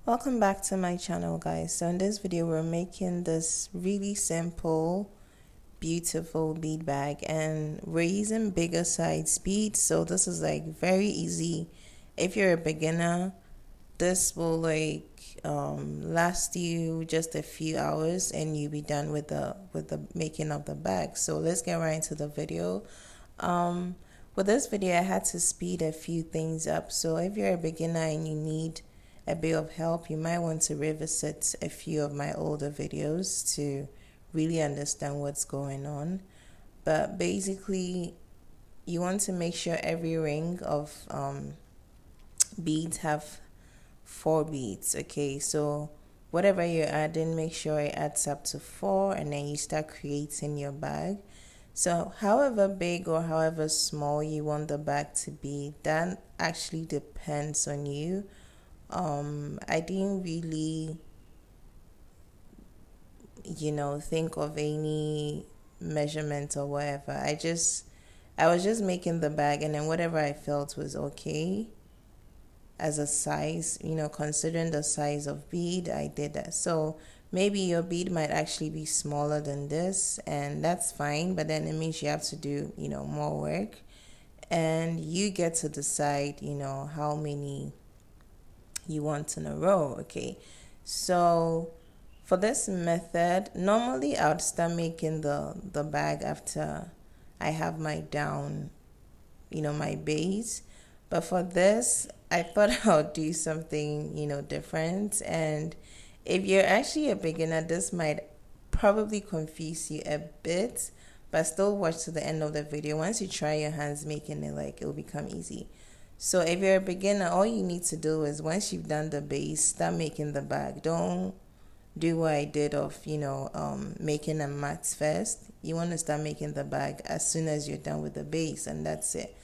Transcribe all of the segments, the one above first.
Welcome back to my channel, guys. So in this video we're making this really simple beautiful bead bag, and we're using bigger size beads, so this is like very easy. If you're a beginner, this will last you just a few hours and you'll be done with the making of the bag. So let's get right into the video. With this video I had to speed a few things up, so if you're a beginner and you need a bit of help, you might want to revisit a few of my older videos to really understand what's going on. But basically, you want to make sure every ring of beads have 4 beads. Okay, so whatever you're adding, make sure it adds up to 4, and then you start creating your bag. So however big or however small you want the bag to be, that actually depends on you. I didn't really, think of any measurement or whatever. I was just making the bag, and then whatever I felt was okay as a size, considering the size of bead, I did that. So maybe your bead might actually be smaller than this, and that's fine, but then it means you have to do, more work, and you get to decide, how many you want in a row. Okay, so for this method, normally I would start making the bag after I have my down, my base. But for this, I thought I'll do something, different. And if you're actually a beginner, this might probably confuse you a bit, but still watch to the end of the video. Once you try your hands making it, it'll become easy. So if you're a beginner, all you need to do is, once you've done the base, start making the bag. Don't do what I did of, making a mat first. You want to start making the bag as soon as you're done with the base, and that's it.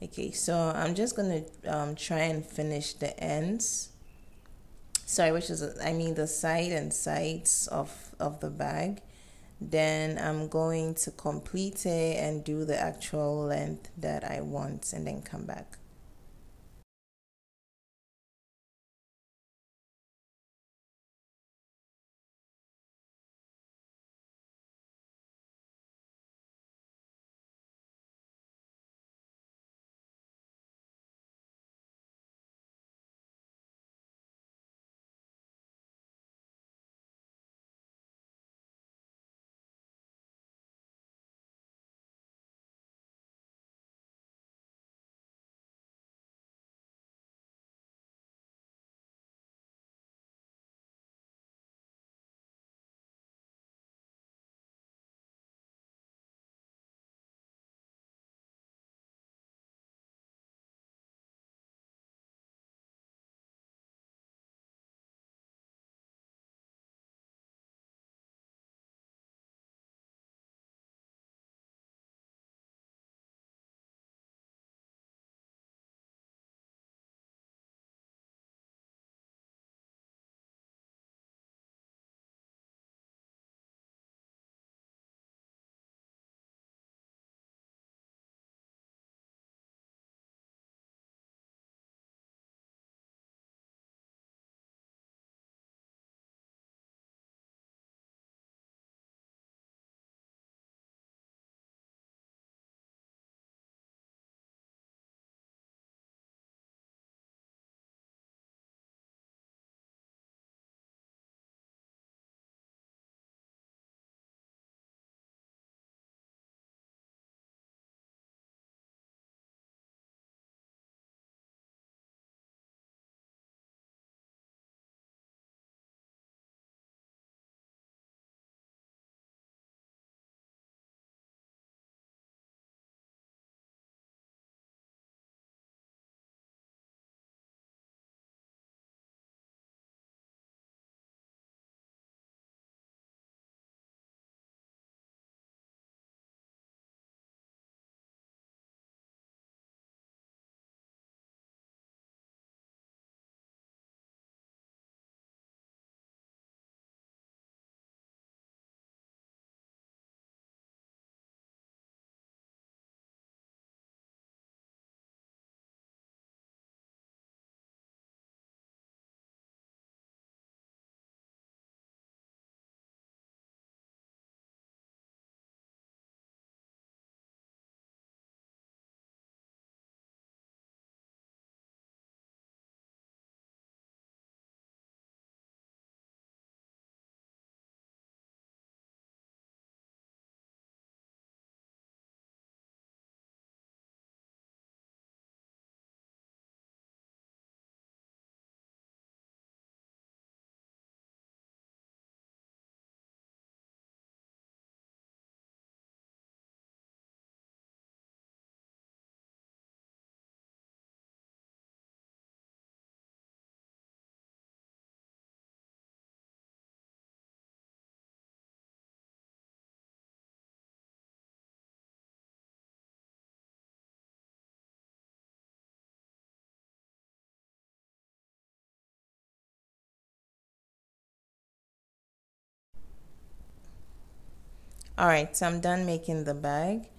Okay, so I'm just going to try and finish the ends. Sorry, the side and sides of the bag. Then I'm going to complete it and do the actual length that I want, and then come back. All right, so I'm done making the bag.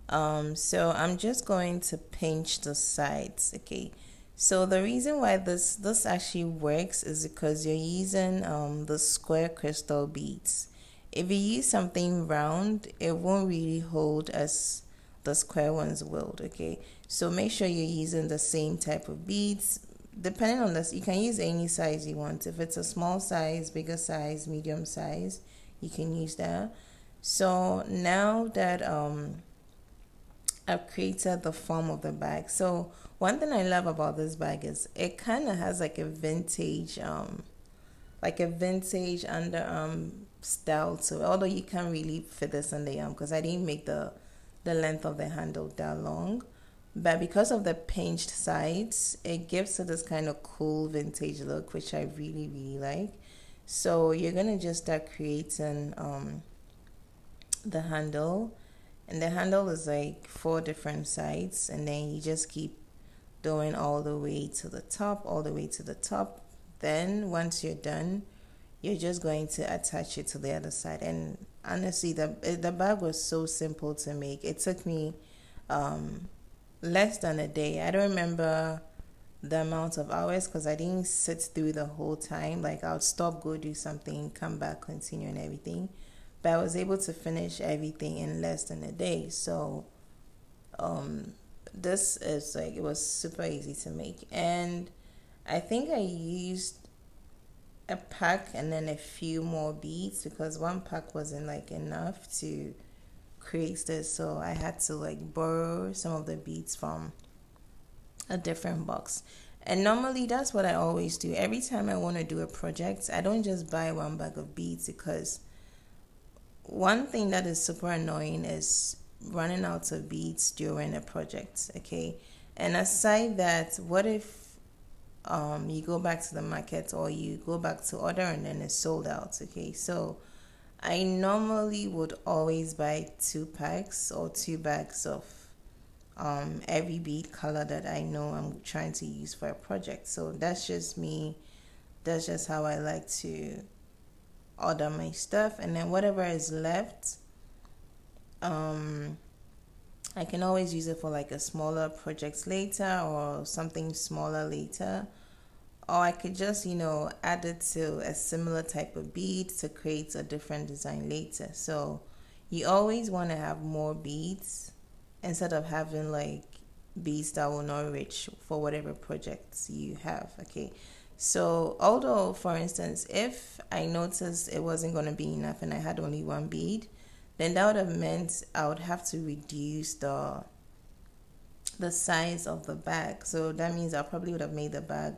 So I'm just going to pinch the sides, okay? So the reason why this actually works is because you're using the square crystal beads. If you use something round, it won't really hold as the square ones will, okay? So make sure you're using the same type of beads. Depending on this, you can use any size you want. If it's a small size, bigger size, medium size, you can use that. So now that I've created the form of the bag. So one thing I love about this bag is it kind of has like a vintage underarm style to it. Although you can't really fit this on the arm because I didn't make the length of the handle that long. But because of the pinched sides, it gives it this kind of cool vintage look, which I really, really like. So you're gonna just start creating the handle, and the handle is like 4 different sides, and then you just keep doing all the way to the top, all the way to the top. Then once you're done, you're just going to attach it to the other side. And honestly, the bag was so simple to make. It took me less than a day. I don't remember the amount of hours because I didn't sit through the whole time. Like I would stop, go do something, come back, continue and everything. But I was able to finish everything in less than a day. So this is like, it was super easy to make. And I think I used a pack and then a few more beads because one pack wasn't like enough to create this. So I had to like borrow some of the beads from a different box. And normally that's what I always do. Every time I want to do a project, I don't just buy one bag of beads because one thing that is super annoying is running out of beads during a project, okay? And aside that, what if you go back to the market or you go back to order and then it's sold out, okay? So I normally would always buy 2 packs or 2 bags of every bead color that I know I'm trying to use for a project. So that's just me. That's just how I like to order my stuff. And then whatever is left, I can always use it for like a smaller project later or something smaller later. Or I could just, add it to a similar type of bead to create a different design later. So you always want to have more beads instead of having like beads that will not reach for whatever projects you have, okay? So although, for instance, if I noticed it wasn't going to be enough and I had only 1 bead, then that would have meant I would have to reduce the size of the bag. So that means I probably would have made the bag,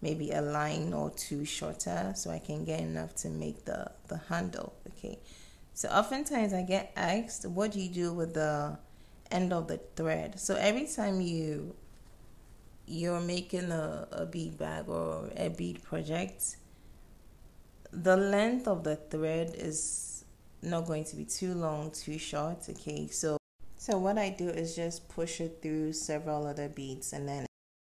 maybe a line or 2 shorter so I can get enough to make the handle, okay? So oftentimes I get asked, what do you do with the end of the thread? So every time you're making a bead bag or a bead project, the length of the thread is not going to be too long, too short, okay? So what I do is just push it through several other beads and then